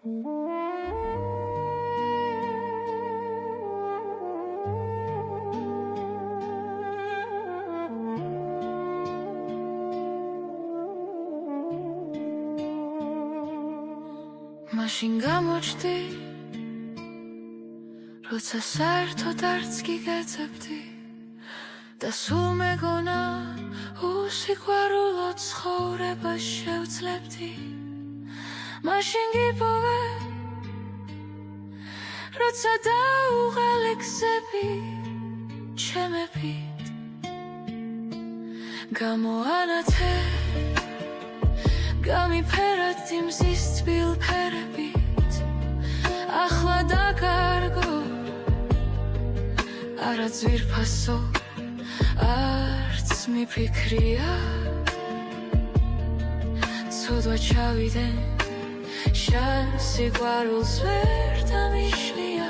მაშინ გამოჩდი, როცა საერთოდ არც კი გეძებდი და სულ მეგონა უსიყვარულო ცხოვრებას შევძლებდი. მაშინ გიპოვე, როცა დაუღალე გზები ჩემებით გამოანათე, გამიფერად იმზის თბილ ფერებით. ახლა დაკარგო, არა ძვირფასო, არც მიფიქრია. ცოდვა ჩავიდენ, შენ სიყვარულს ვერ დამიშლია.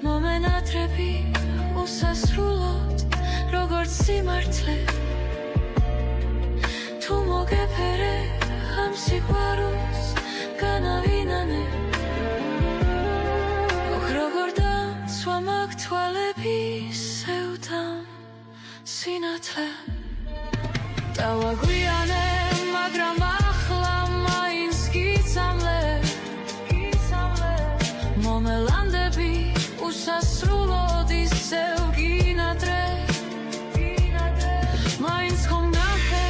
მომენატრები უსასრულოდ, როგორც სიმართლე. თუ მოგეფერე ამ სიყვარულს, განავინანე. ოხ, როგორ დამცვა მაგ თვალების სევდამ სინათლე. დავაგვიანე, მაგრამ ახლა მაინც გიცამლე. მომელანდები უსასრულოდ ისევ გინადრე. მაინც ხომ ნახე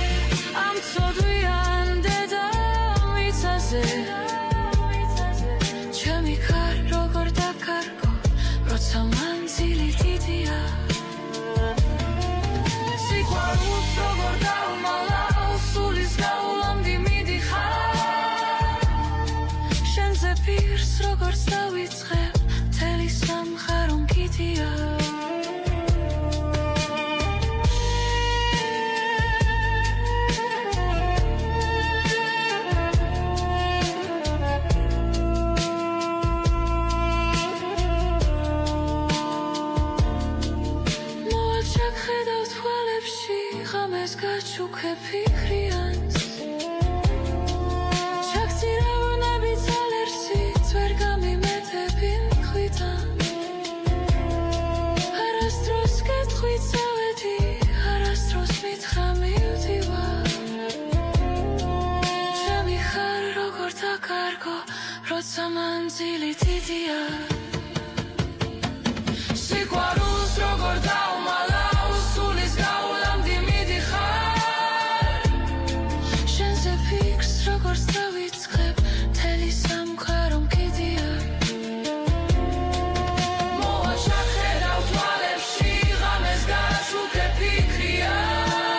ამ ცოდვიან დედამიწაზე. ჩემი ქარი როგორ დაკარგო, როცა მანძილი დიდია. სიყვარულს როგორ დავმალავ, სულის გავლამდი მიდიხარ. შენზე პირს როგორც დავიწყებ, მთელი სამხარო მგიდია. გაჩუქე ფიქრიანს, ჩაქცირავნები ძალერსით ვერ გამიმეტები მხვიდან. არასდროს კეთხვით წავედი, არასდროს მითხრა მივდივარ. ჩემი ხარ როგორ დაკარგო, როცა მანძილი დიდია. სიყვარულს როგორ დავმალავ, სულის გავლამდი როგორც დავიწყებ, მთელი სამყარო მგიდია. მოვაჩახედავ თვალებში, ღამეს გაჩუქე ფიქრიანს.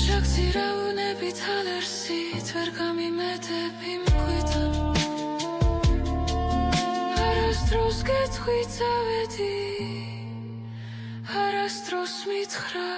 ჩაქცირავნებით ალერსით ვერ გამიმეტები მქვიდან. არასდროს კეთხვით წავედი, არასდროს მითხრა